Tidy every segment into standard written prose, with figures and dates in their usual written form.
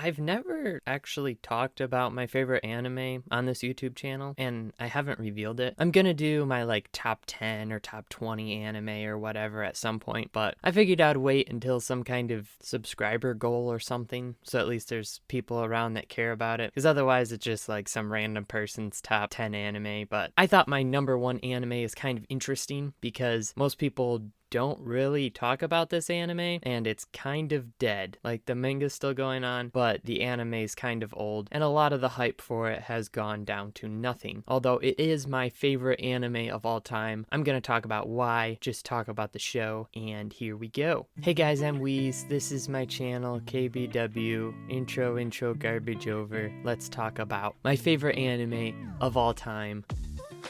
I've never actually talked about my favorite anime on this YouTube channel, and I haven't revealed it. I'm gonna do my top 10 or top 20 anime or whatever at some point, but I figured I'd wait until some kind of subscriber goal or something, so at least there's people around that care about it, because otherwise it's just like some random person's top 10 anime. But I thought my number one anime is kind of interesting because most people don't really talk about this anime, and it's kind of dead. Like, the manga's still going on, but the anime's kind of old, and a lot of the hype for it has gone down to nothing. Although it is my favorite anime of all time, I'm gonna talk about why, just talk about the show, and here we go. Hey guys, I'm Wheeze. This is my channel, KBW. Intro, garbage over. Let's talk about my favorite anime of all time,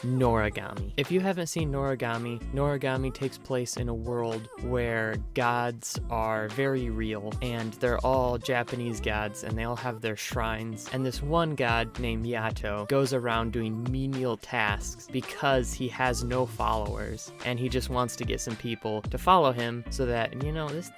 Noragami. If you haven't seen Noragami takes place in a world where gods are very real, and they're all Japanese gods, and they all have their shrines, and this one god named Yato goes around doing menial tasks because he has no followers, and he just wants to get some people to follow him so that,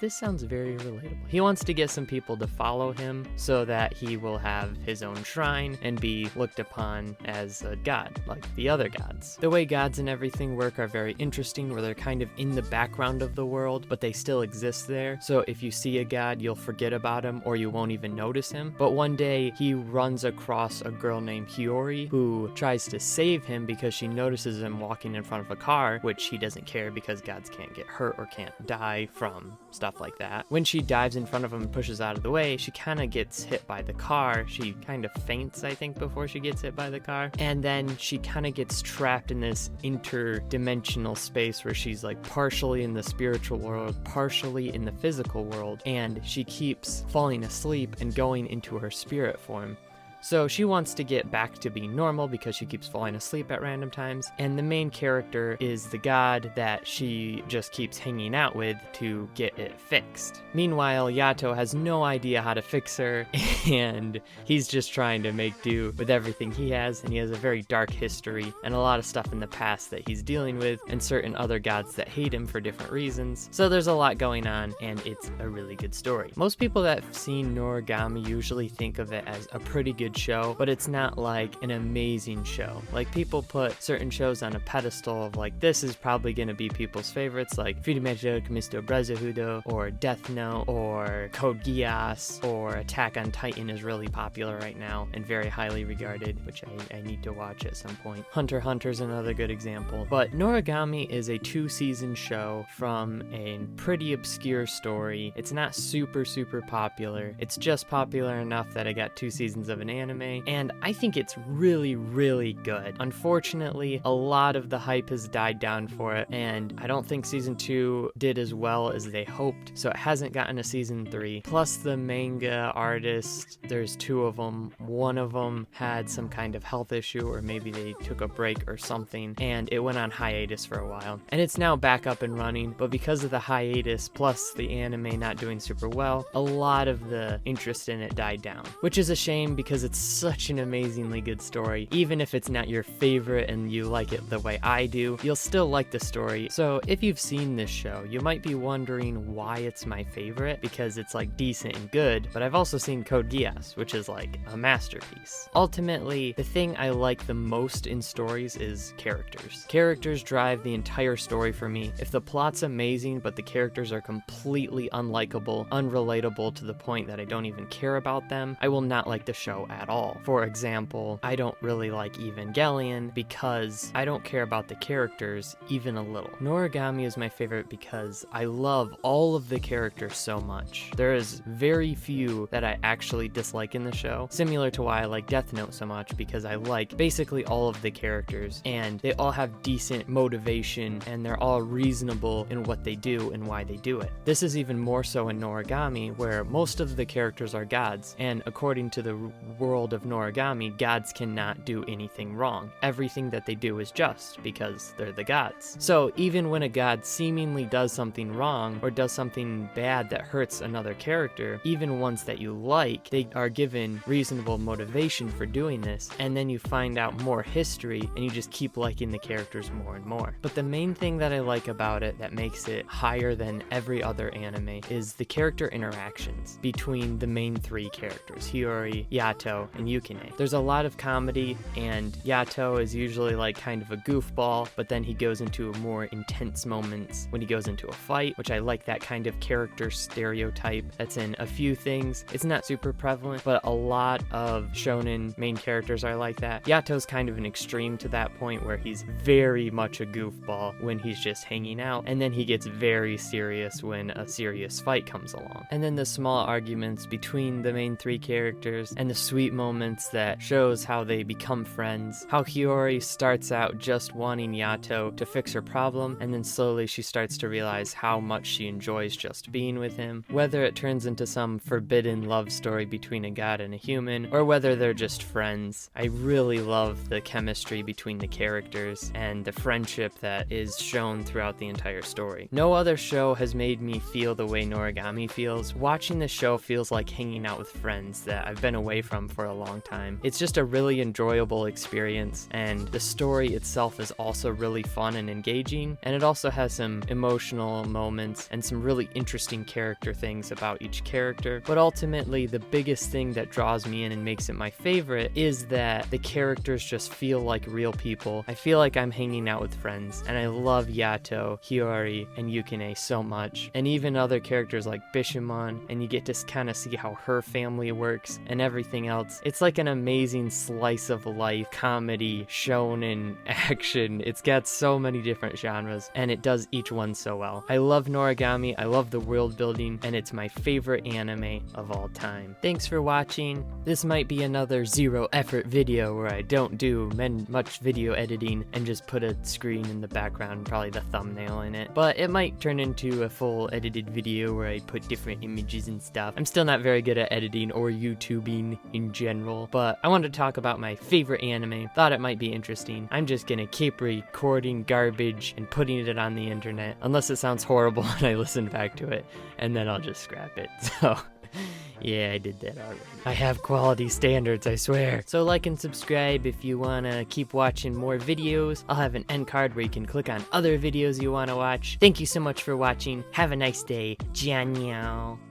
this sounds very relatable. He wants to get some people to follow him so that he will have his own shrine and be looked upon as a god, like the other gods. The way gods and everything work are very interesting, where they're kind of in the background of the world, but they still exist there. So if you see a god, you'll forget about him, or you won't even notice him. But one day, he runs across a girl named Hiyori, who tries to save him because she notices him walking in front of a car, which he doesn't care because gods can't get hurt or can't die from stuff like that. When she dives in front of him and pushes out of the way, she kind of gets hit by the car. She kind of faints, I think, before she gets hit by the car. And then she kind of gets trapped in this interdimensional space where she's like partially in the spiritual world, partially in the physical world, and she keeps falling asleep and going into her spirit form. So she wants to get back to being normal because she keeps falling asleep at random times, and the main character is the god that she just keeps hanging out with to get it fixed. Meanwhile, Yato has no idea how to fix her, and he's just trying to make do with everything he has, and he has a very dark history and a lot of stuff in the past that he's dealing with, and certain other gods that hate him for different reasons. So there's a lot going on, and it's a really good story. Most people that have seen Noragami usually think of it as a pretty good show, but it's not like an amazing show. Like, people put certain shows on a pedestal of like, this is probably gonna be people's favorites, like Furimeshiro Kimisto Brotherhood, or Death Note, or Code Geass, or Attack on Titan is really popular right now and very highly regarded, which I need to watch at some point. Hunter x Hunter's another good example. But Noragami is a 2-season show from a pretty obscure story. It's not super popular. It's just popular enough that I got 2 seasons of an anime, and I think it's really good. Unfortunately, a lot of the hype has died down for it, and I don't think season 2 did as well as they hoped, so it hasn't gotten a season 3. Plus, the manga artist, there's 2 of them. One of them had some kind of health issue, or maybe they took a break or something, and it went on hiatus for a while. And it's now back up and running, but because of the hiatus, plus the anime not doing super well, a lot of the interest in it died down, which is a shame because it's such an amazingly good story. Even if it's not your favorite and you like it the way I do, you'll still like the story. So if you've seen this show, you might be wondering why it's my favorite, because it's like decent and good, but I've also seen Code Geass, which is like a masterpiece. Ultimately, the thing I like the most in stories is characters. Characters drive the entire story for me. If the plot's amazing, but the characters are completely unlikable, unrelatable to the point that I don't even care about them, I will not like the show at all. For example, I don't really like Evangelion because I don't care about the characters even a little. Noragami is my favorite because I love all of the characters so much. There is very few that I actually dislike in the show, similar to why I like Death Note so much, because I like basically all of the characters, and they all have decent motivation, and they're all reasonable in what they do and why they do it. This is even more so in Noragami, where most of the characters are gods, and according to the world world of Noragami, gods cannot do anything wrong. Everything that they do is just because they're the gods. So even when a god seemingly does something wrong or does something bad that hurts another character, even ones that you like, they are given reasonable motivation for doing this, and then you find out more history and you just keep liking the characters more and more. But the main thing that I like about it that makes it higher than every other anime is the character interactions between the main three characters, Hiyori, Yato, and Yukine. There's a lot of comedy, and Yato is usually like kind of a goofball, but then he goes into more intense moments when he goes into a fight, which I like that kind of character stereotype that's in a few things. It's not super prevalent, but a lot of shonen main characters are like that. Yato's kind of an extreme to that point where he's very much a goofball when he's just hanging out, and then he gets very serious when a serious fight comes along. And then the small arguments between the main three characters and the sweet moments that shows how they become friends. How Hiyori starts out just wanting Yato to fix her problem, and then slowly she starts to realize how much she enjoys just being with him. Whether it turns into some forbidden love story between a god and a human, or whether they're just friends, I really love the chemistry between the characters and the friendship that is shown throughout the entire story. No other show has made me feel the way Noragami feels. Watching the show feels like hanging out with friends that I've been away from for a long time. It's just a really enjoyable experience, and the story itself is also really fun and engaging, and it also has some emotional moments and some really interesting character things about each character. But ultimately, the biggest thing that draws me in and makes it my favorite is that the characters just feel like real people. I feel like I'm hanging out with friends, and I love Yato, Hiyori, and Yukine so much, and even other characters like Bishamon, and you get to kind of see how her family works and everything else. It's like an amazing slice of life comedy shonen action. It's got so many different genres, and it does each one so well. I love Noragami, I love the world building, and it's my favorite anime of all time. Thanks for watching. This might be another zero effort video where I don't do much video editing and just put a screen in the background, probably the thumbnail in it. But it might turn into a full edited video where I put different images and stuff. I'm still not very good at editing or YouTubing in general, but I wanted to talk about my favorite anime. Thought it might be interesting. I'm just gonna keep recording garbage and putting it on the internet, unless it sounds horrible when I listen back to it, and then I'll just scrap it. So yeah, I did that already. I have quality standards, I swear. So like and subscribe if you wanna keep watching more videos. I'll have an end card where you can click on other videos you wanna watch. Thank you so much for watching. Have a nice day. Jianyao.